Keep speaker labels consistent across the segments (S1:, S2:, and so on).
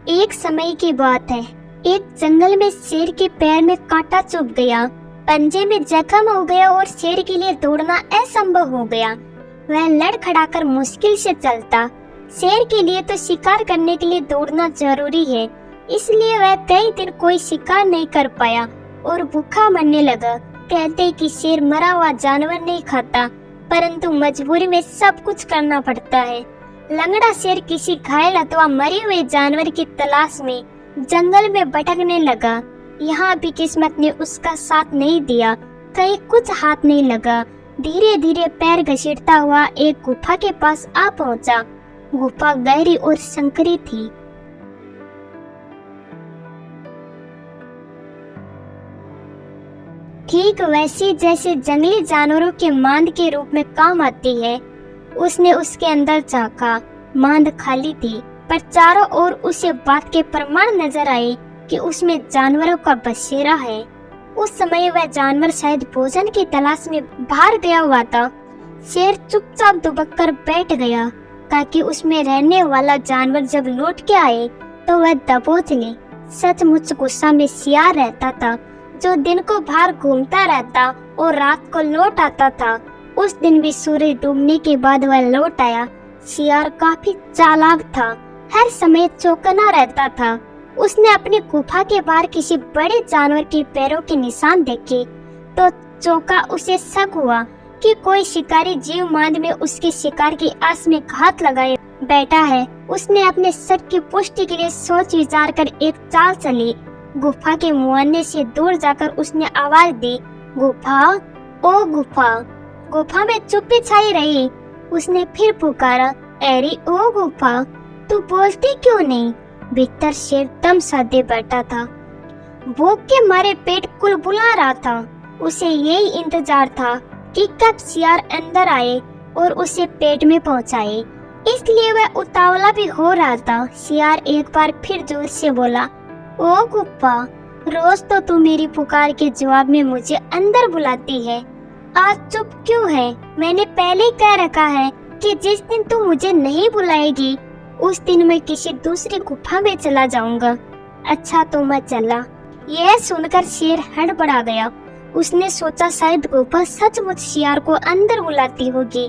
S1: एक समय की बात है। एक जंगल में शेर के पैर में कांटा चुभ गया, पंजे में जख्म हो गया और शेर के लिए दौड़ना असंभव हो गया। वह लड़खड़ाकर मुश्किल से चलता। शेर के लिए तो शिकार करने के लिए दौड़ना जरूरी है, इसलिए वह कई दिन कोई शिकार नहीं कर पाया और भूखा मरने लगा। कहते कि शेर मरा हुआ जानवर नहीं खाता, परंतु मजबूरी में सब कुछ करना पड़ता है। लंगड़ा शेर किसी घायल अथवा मरे हुए जानवर की तलाश में जंगल में भटकने लगा। यहाँ भी किस्मत ने उसका साथ नहीं दिया, कहीं कुछ हाथ नहीं लगा। धीरे धीरे पैर घसीटता हुआ एक गुफा के पास आ पहुंचा। गुफा गहरी और संकरी थी। ठीक वैसी जैसे जंगली जानवरों के मांद के रूप में काम आती है। उसने उसके अंदर झांका। मांद खाली थी, पर चारों ओर उसे बात के प्रमाण नजर आए कि उसमें जानवरों का बसेरा है। उस समय वह जानवर शायद भोजन की तलाश में बाहर गया हुआ था। शेर चुपचाप दुबक कर बैठ गया, ताकि उसमें रहने वाला जानवर जब लौट के आए तो वह दबोच ले। सचमुच गुस्सा में सियार रहता था, जो दिन को बाहर घूमता रहता और रात को लौट आता था। उस दिन भी सूरज डूबने के बाद वह लौट आया। सियार काफी चालाक था, हर समय चौकना रहता था। उसने अपनी गुफा के बाहर किसी बड़े जानवर के पैरों के निशान देखे तो चौंका। उसे शक हुआ कि कोई शिकारी जीव मांद में उसके शिकार की आस में घात लगाए बैठा है। उसने अपने शक की पुष्टि के लिए सोच विचार कर एक चाल चली। गुफा के मुआने से दूर जाकर उसने आवाज दी, गुफा, ओ गुफा। गुफा में चुप्पी छाई रही। उसने फिर पुकारा, अरे ओ गुफा, तू बोलती क्यों नहीं? भीतर शेर दम साधे बैठा था। भूख के मारे पेट कुलबुला रहा था। उसे यही इंतजार था कि कब सियार अंदर आए और उसे पेट में पहुंचाए, इसलिए वह उतावला भी हो रहा था। सियार एक बार फिर जोर से बोला, ओ गुफा, रोज तो तू मेरी पुकार के जवाब में मुझे अंदर बुलाती है, आज चुप क्यों है? मैंने पहले ही कह रखा है कि जिस दिन तू मुझे नहीं बुलाएगी उस दिन मैं किसी दूसरी गुफा में चला जाऊंगा। अच्छा तो मैं चला। यह सुनकर शेर हड़बड़ा गया। उसने सोचा शायद गुफा सचमुच सियार को अंदर बुलाती होगी।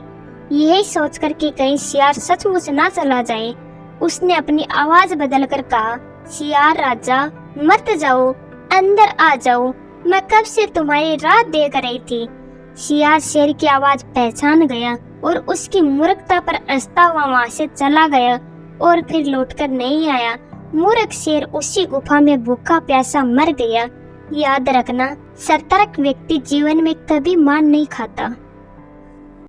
S1: यही सोचकर कि कहीं सियार सचमुच ना चला जाए, उसने अपनी आवाज बदलकर कहा, सियार राजा, मत जाओ, अंदर आ जाओ, मैं कब से तुम्हारी राह देख रही थी। सियार शेर की आवाज पहचान गया और उसकी मूर्खता पर हंसता हुआ वहां से चला गया और फिर लौटकर नहीं आया। मूर्ख शेर उसी गुफा में भूखा प्यासा मर गया। याद रखना, सतर्क व्यक्ति जीवन में कभी मान नहीं खाता।